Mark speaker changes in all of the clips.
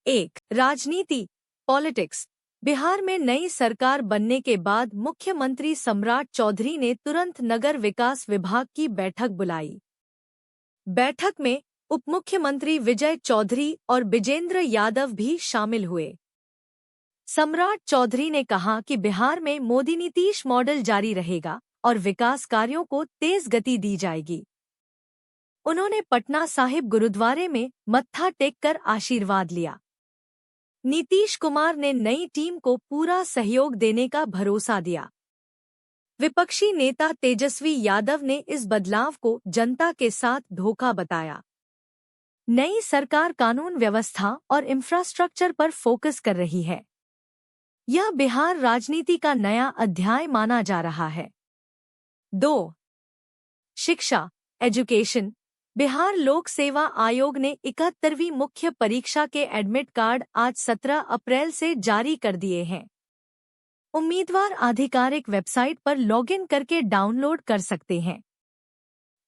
Speaker 1: एक, राजनीति पॉलिटिक्स। बिहार में नई सरकार बनने के बाद मुख्यमंत्री सम्राट चौधरी ने तुरंत नगर विकास विभाग की बैठक बुलाई। बैठक में उप मुख्यमंत्री विजय चौधरी और बिजेंद्र यादव भी शामिल हुए। सम्राट चौधरी ने कहा कि बिहार में मोदी नीतीश मॉडल जारी रहेगा और विकास कार्यों को तेज गति दी जाएगी। उन्होंने पटना साहिब गुरुद्वारे में मत्था टेककर आशीर्वाद लिया। नीतीश कुमार ने नई टीम को पूरा सहयोग देने का भरोसा दिया। विपक्षी नेता तेजस्वी यादव ने इस बदलाव को जनता के साथ धोखा बताया। नई सरकार कानून व्यवस्था और इंफ्रास्ट्रक्चर पर फोकस कर रही है। यह बिहार राजनीति का नया अध्याय माना जा रहा है। 2. शिक्षा एजुकेशन। बिहार लोक सेवा आयोग ने 71वीं मुख्य परीक्षा के एडमिट कार्ड आज 17 अप्रैल से जारी कर दिए हैं। उम्मीदवार आधिकारिक वेबसाइट पर लॉगिन करके डाउनलोड कर सकते हैं।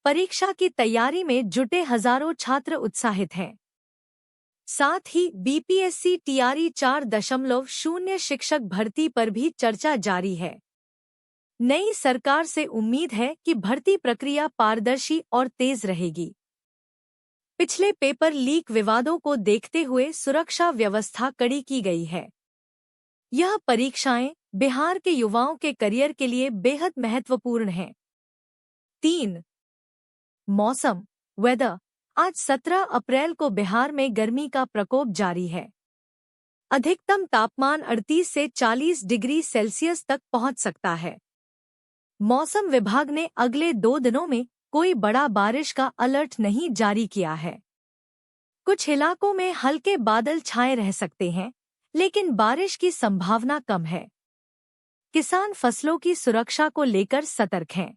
Speaker 1: परीक्षा की तैयारी में जुटे हजारों छात्र उत्साहित हैं। साथ ही बीपीएससी टीआरई 4.0 शिक्षक भर्ती पर भी चर्चा जारी है। नई सरकार से उम्मीद है कि भर्ती प्रक्रिया पारदर्शी और तेज रहेगी। पिछले पेपर लीक विवादों को देखते हुए सुरक्षा व्यवस्था कड़ी की गई है। यह परीक्षाएं बिहार के युवाओं के करियर के लिए बेहद महत्वपूर्ण हैं। 3. मौसम वेदर। आज 17 अप्रैल को बिहार में गर्मी का प्रकोप जारी है। अधिकतम तापमान 38 से 40 डिग्री सेल्सियस तक पहुंच सकता है। मौसम विभाग ने अगले 2 दिनों में कोई बड़ा बारिश का अलर्ट नहीं जारी किया है। कुछ इलाकों में हल्के बादल छाए रह सकते हैं, लेकिन बारिश की संभावना कम है। किसान फसलों की सुरक्षा को लेकर सतर्क हैं।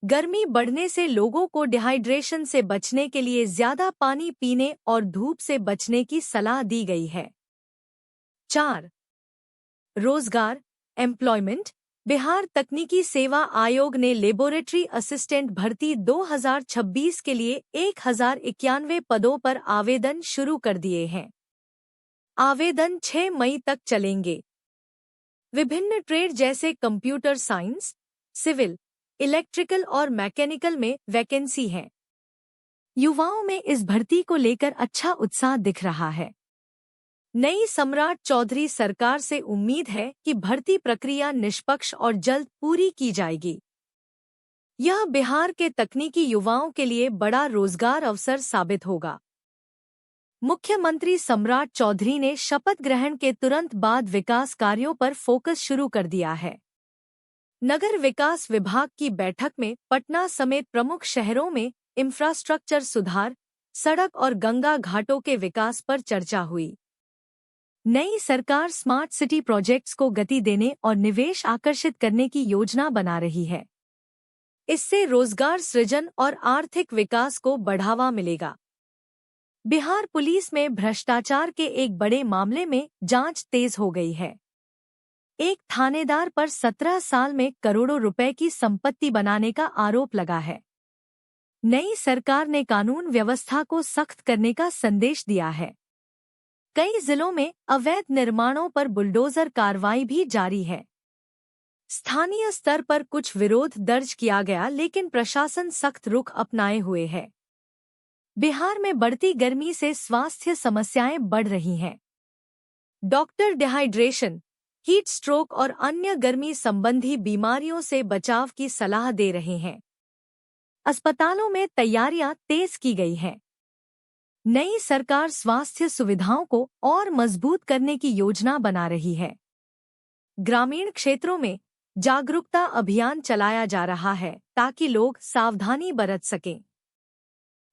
Speaker 1: गर्मी बढ़ने से लोगों को डिहाइड्रेशन से बचने के लिए ज्यादा पानी पीने और धूप से बचने की सलाह दी गई है। 4. रोजगार एम्प्लॉयमेंट। बिहार तकनीकी सेवा आयोग ने लेबोरेटरी असिस्टेंट भर्ती 2026 के लिए 1091 पदों पर आवेदन शुरू कर दिए हैं। आवेदन 6 मई तक चलेंगे। विभिन्न ट्रेड जैसे कंप्यूटर साइंस, सिविल, इलेक्ट्रिकल और मैकेनिकल में वैकेंसी है। युवाओं में इस भर्ती को लेकर अच्छा उत्साह दिख रहा है। नई सम्राट चौधरी सरकार से उम्मीद है कि भर्ती प्रक्रिया निष्पक्ष और जल्द पूरी की जाएगी। यह बिहार के तकनीकी युवाओं के लिए बड़ा रोजगार अवसर साबित होगा। मुख्यमंत्री सम्राट चौधरी ने शपथ ग्रहण के तुरंत बाद विकास कार्यों पर फोकस शुरू कर दिया है। नगर विकास विभाग की बैठक में पटना समेत प्रमुख शहरों में इंफ्रास्ट्रक्चर सुधार, सड़क और गंगा घाटों के विकास पर चर्चा हुई। नई सरकार स्मार्ट सिटी प्रोजेक्ट्स को गति देने और निवेश आकर्षित करने की योजना बना रही है। इससे रोजगार सृजन और आर्थिक विकास को बढ़ावा मिलेगा। बिहार पुलिस में भ्रष्टाचार के एक बड़े मामले में जांच तेज हो गई है। एक थानेदार पर 17 साल में करोड़ों रुपए की संपत्ति बनाने का आरोप लगा है। नई सरकार ने कानून व्यवस्था को सख्त करने का संदेश दिया है। कई जिलों में अवैध निर्माणों पर बुलडोजर कार्रवाई भी जारी है। स्थानीय स्तर पर कुछ विरोध दर्ज किया गया, लेकिन प्रशासन सख्त रुख अपनाए हुए है। बिहार में बढ़ती गर्मी से स्वास्थ्य समस्याएं बढ़ रही हैं। डॉक्टर डिहाइड्रेशन, हीट स्ट्रोक और अन्य गर्मी संबंधी बीमारियों से बचाव की सलाह दे रहे हैं। अस्पतालों में तैयारियां तेज की गई हैं। नई सरकार स्वास्थ्य सुविधाओं को और मजबूत करने की योजना बना रही है। ग्रामीण क्षेत्रों में जागरूकता अभियान चलाया जा रहा है ताकि लोग सावधानी बरत सकें।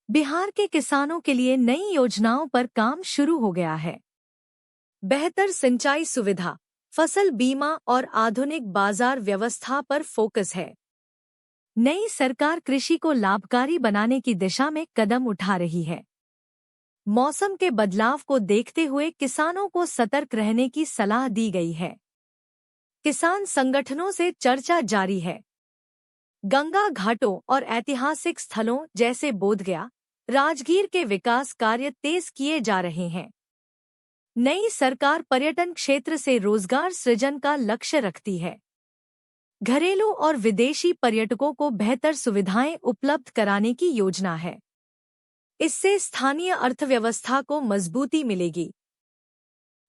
Speaker 1: बिहार के किसानों के लिए नई योजनाओं पर काम शुरू हो गया है। बेहतर सिंचाई सुविधा, फसल बीमा और आधुनिक बाजार व्यवस्था पर फोकस है। नई सरकार कृषि को लाभकारी बनाने की दिशा में कदम उठा रही है। मौसम के बदलाव को देखते हुए किसानों को सतर्क रहने की सलाह दी गई है। किसान संगठनों से चर्चा जारी है। गंगा घाटों और ऐतिहासिक स्थलों जैसे बोधगया, राजगीर के विकास कार्य तेज किए जा रहे हैं। नई सरकार पर्यटन क्षेत्र से रोजगार सृजन का लक्ष्य रखती है। घरेलू और विदेशी पर्यटकों को बेहतर सुविधाएं उपलब्ध कराने की योजना है। इससे स्थानीय अर्थव्यवस्था को मजबूती मिलेगी।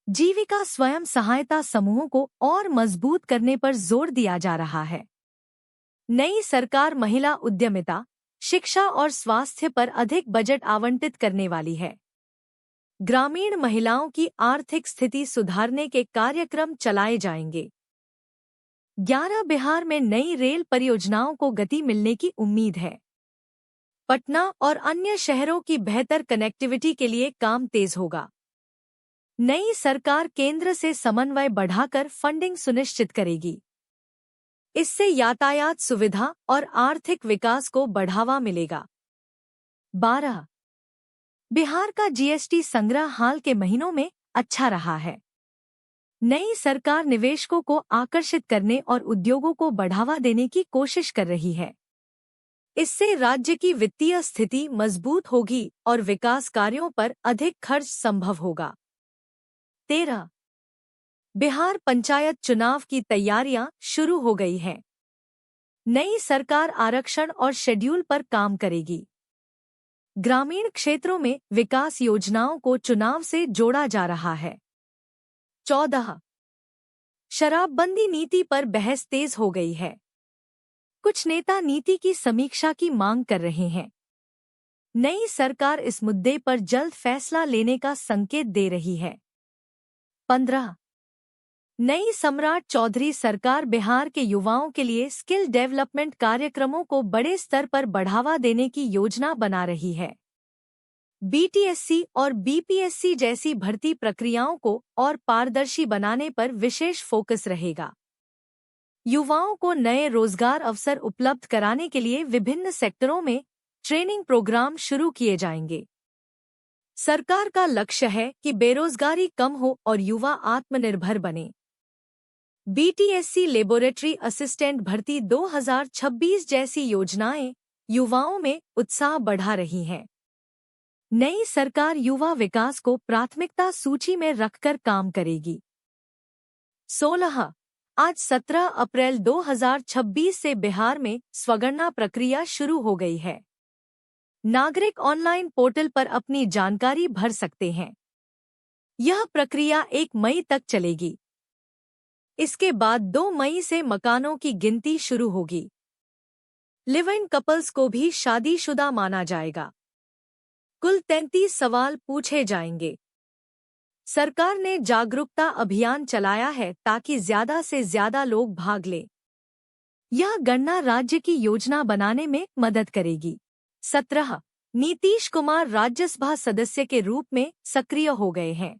Speaker 1: जीविका स्वयं सहायता समूहों को और मजबूत करने पर जोर दिया जा रहा है। नई सरकार महिला उद्यमिता, शिक्षा और स्वास्थ्य पर अधिक बजट आवंटित करने वाली है। ग्रामीण महिलाओं की आर्थिक स्थिति सुधारने के कार्यक्रम चलाए जाएंगे। 11 बिहार में नई रेल परियोजनाओं को गति मिलने की उम्मीद है। पटना और अन्य शहरों की बेहतर कनेक्टिविटी के लिए काम तेज होगा। नई सरकार केंद्र से समन्वय बढ़ाकर फंडिंग सुनिश्चित करेगी। इससे यातायात सुविधा और आर्थिक विकास को बढ़ावा मिलेगा। 12. बिहार का जीएसटी संग्रह हाल के महीनों में अच्छा रहा है। नई सरकार निवेशकों को आकर्षित करने और उद्योगों को बढ़ावा देने की कोशिश कर रही है। इससे राज्य की वित्तीय स्थिति मजबूत होगी और विकास कार्यों पर अधिक खर्च संभव होगा। 13. बिहार पंचायत चुनाव की तैयारियां शुरू हो गई हैं। नई सरकार आरक्षण और शेड्यूल पर काम करेगी। ग्रामीण क्षेत्रों में विकास योजनाओं को चुनाव से जोड़ा जा रहा है। 14. शराबबंदी नीति पर बहस तेज हो गई है। कुछ नेता नीति की समीक्षा की मांग कर रहे हैं। नई सरकार इस मुद्दे पर जल्द फैसला लेने का संकेत दे रही है। 15. नई सम्राट चौधरी सरकार बिहार के युवाओं के लिए स्किल डेवलपमेंट कार्यक्रमों को बड़े स्तर पर बढ़ावा देने की योजना बना रही है। बीटीएससी और बीपीएससी जैसी भर्ती प्रक्रियाओं को और पारदर्शी बनाने पर विशेष फोकस रहेगा। युवाओं को नए रोजगार अवसर उपलब्ध कराने के लिए विभिन्न सेक्टरों में ट्रेनिंग प्रोग्राम शुरू किए जाएंगे। सरकार का लक्ष्य है कि बेरोजगारी कम हो और युवा आत्मनिर्भर बने। बीटीएससी लेबोरेटरी असिस्टेंट भर्ती 2026 जैसी योजनाएं युवाओं में उत्साह बढ़ा रही हैं। नई सरकार युवा विकास को प्राथमिकता सूची में रखकर काम करेगी। 16. आज 17 अप्रैल 2026 से बिहार में स्वगणना प्रक्रिया शुरू हो गई है। नागरिक ऑनलाइन पोर्टल पर अपनी जानकारी भर सकते हैं। यह प्रक्रिया 1 मई तक चलेगी। इसके बाद 2 मई से मकानों की गिनती शुरू होगी। लिव इन कपल्स को भी शादीशुदा माना जाएगा। कुल 33 सवाल पूछे जाएंगे। सरकार ने जागरूकता अभियान चलाया है ताकि ज्यादा से ज्यादा लोग भाग लें। यह गणना राज्य की योजना बनाने में मदद करेगी। 17. नीतीश कुमार राज्यसभा सदस्य के रूप में सक्रिय हो गए हैं।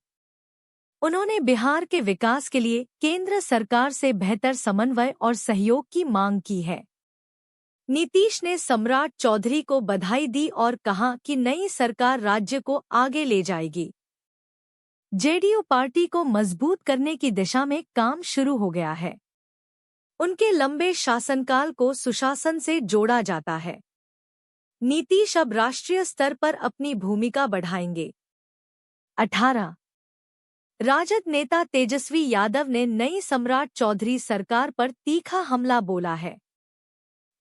Speaker 1: उन्होंने बिहार के विकास के लिए केंद्र सरकार से बेहतर समन्वय और सहयोग की मांग की है। नीतीश ने सम्राट चौधरी को बधाई दी और कहा कि नई सरकार राज्य को आगे ले जाएगी। जेडीयू पार्टी को मजबूत करने की दिशा में काम शुरू हो गया है। उनके लंबे शासनकाल को सुशासन से जोड़ा जाता है। नीतीश अब राष्ट्रीय स्तर पर अपनी भूमिका बढ़ाएंगे। 18. राजद नेता तेजस्वी यादव ने नई सम्राट चौधरी सरकार पर तीखा हमला बोला है।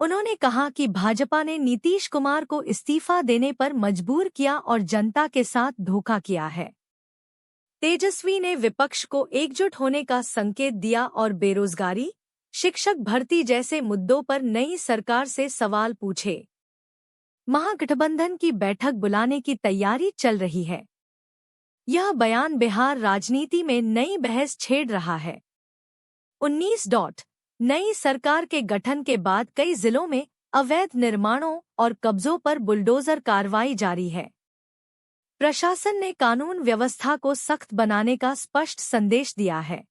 Speaker 1: उन्होंने कहा कि भाजपा ने नीतीश कुमार को इस्तीफा देने पर मजबूर किया और जनता के साथ धोखा किया है। तेजस्वी ने विपक्ष को एकजुट होने का संकेत दिया और बेरोजगारी, शिक्षक भर्ती जैसे मुद्दों पर नई सरकार से सवाल पूछे। महागठबंधन की बैठक बुलाने की तैयारी चल रही है। यह बयान बिहार राजनीति में नई बहस छेड़ रहा है। 19. नई सरकार के गठन के बाद कई जिलों में अवैध निर्माणों और कब्जों पर बुलडोजर कार्रवाई जारी है। प्रशासन ने कानून व्यवस्था को सख्त बनाने का स्पष्ट संदेश दिया है।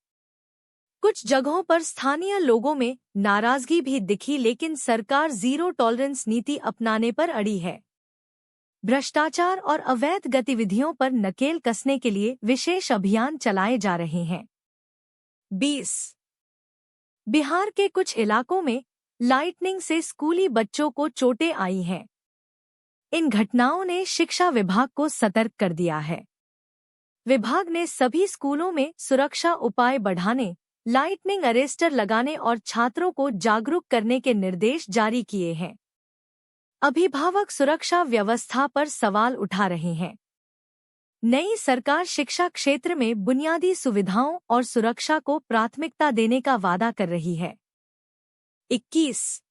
Speaker 1: कुछ जगहों पर स्थानीय लोगों में नाराजगी भी दिखी, लेकिन सरकार जीरो टॉलरेंस नीति अपनाने पर अड़ी है। भ्रष्टाचार और अवैध गतिविधियों पर नकेल कसने के लिए विशेष अभियान चलाए जा रहे हैं। 20. बिहार के कुछ इलाकों में लाइटनिंग से स्कूली बच्चों को चोटें आई हैं। इन घटनाओं ने शिक्षा विभाग को सतर्क कर दिया है। विभाग ने सभी स्कूलों में सुरक्षा उपाय बढ़ाने, लाइटनिंग अरेस्टर लगाने और छात्रों को जागरूक करने के निर्देश जारी किए हैं। अभिभावक सुरक्षा व्यवस्था पर सवाल उठा रहे हैं। नई सरकार शिक्षा क्षेत्र में बुनियादी सुविधाओं और सुरक्षा को प्राथमिकता देने का वादा कर रही है। 21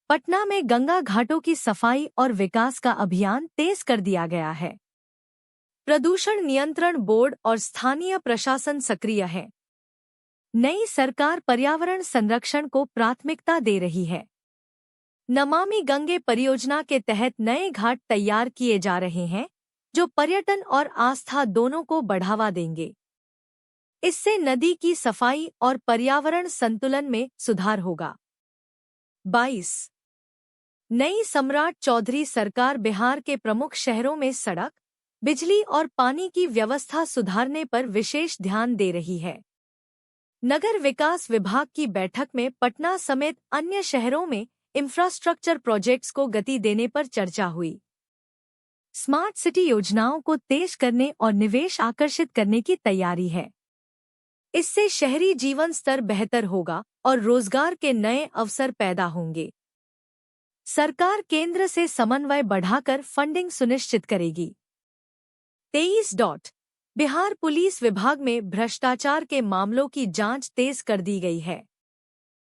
Speaker 1: पटना में गंगा घाटों की सफाई और विकास का अभियान तेज कर दिया गया है। प्रदूषण नियंत्रण बोर्ड और स्थानीय प्रशासन सक्रिय है। नई सरकार पर्यावरण संरक्षण को प्राथमिकता दे रही है। नमामि गंगे परियोजना के तहत नए घाट तैयार किए जा रहे हैं, जो पर्यटन और आस्था दोनों को बढ़ावा देंगे। इससे नदी की सफाई और पर्यावरण संतुलन में सुधार होगा। 22 नई सम्राट चौधरी सरकार बिहार के प्रमुख शहरों में सड़क, बिजली और पानी की व्यवस्था सुधारने पर विशेष ध्यान दे रही है। नगर विकास विभाग की बैठक में पटना समेत अन्य शहरों में इंफ्रास्ट्रक्चर प्रोजेक्ट्स को गति देने पर चर्चा हुई। स्मार्ट सिटी योजनाओं को तेज करने और निवेश आकर्षित करने की तैयारी है। इससे शहरी जीवन स्तर बेहतर होगा और रोजगार के नए अवसर पैदा होंगे। सरकार केंद्र से समन्वय बढ़ाकर फंडिंग सुनिश्चित करेगी। 23 बिहार पुलिस विभाग में भ्रष्टाचार के मामलों की जांच तेज कर दी गई है।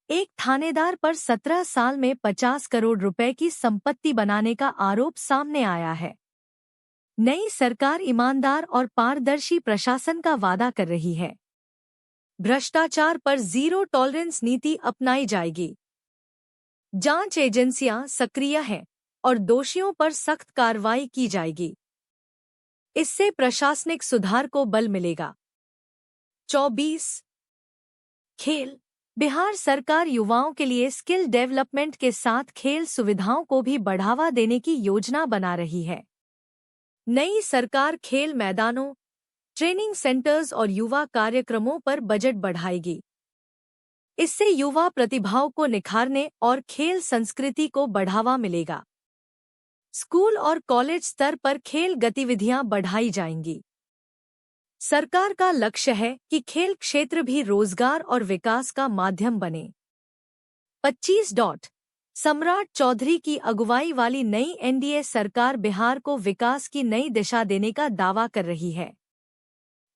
Speaker 1: एक थानेदार पर 17 साल में 50 करोड़ रुपए की संपत्ति बनाने का आरोप सामने आया है। नई सरकार ईमानदार और पारदर्शी प्रशासन का वादा कर रही है। भ्रष्टाचार पर जीरो टॉलरेंस नीति अपनाई जाएगी। जांच एजेंसियां सक्रिय हैं और दोषियों पर सख्त कार्रवाई की जाएगी। इससे प्रशासनिक सुधार को बल मिलेगा। 24 खेल बिहार सरकार युवाओं के लिए स्किल डेवलपमेंट के साथ खेल सुविधाओं को भी बढ़ावा देने की योजना बना रही है। नई सरकार खेल मैदानों, ट्रेनिंग सेंटर्स और युवा कार्यक्रमों पर बजट बढ़ाएगी। इससे युवा प्रतिभाओं को निखारने और खेल संस्कृति को बढ़ावा मिलेगा। स्कूल और कॉलेज स्तर पर खेल गतिविधियां बढ़ाई जाएंगी। सरकार का लक्ष्य है कि खेल क्षेत्र भी रोजगार और विकास का माध्यम बने। 25 सम्राट चौधरी की अगुवाई वाली नई एनडीए सरकार बिहार को विकास की नई दिशा देने का दावा कर रही है।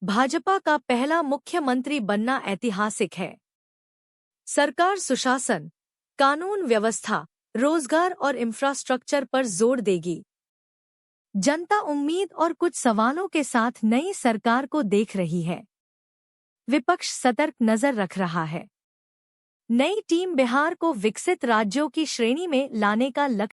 Speaker 1: भाजपा का पहला मुख्यमंत्री बनना ऐतिहासिक है। सरकार सुशासन, कानून व्यवस्था, रोजगार और इंफ्रास्ट्रक्चर पर जोर देगी। जनता उम्मीद और कुछ सवालों के साथ नई सरकार को देख रही है। विपक्ष सतर्क नजर रख रहा है। नई टीम बिहार को विकसित राज्यों की श्रेणी में लाने का लक्ष्य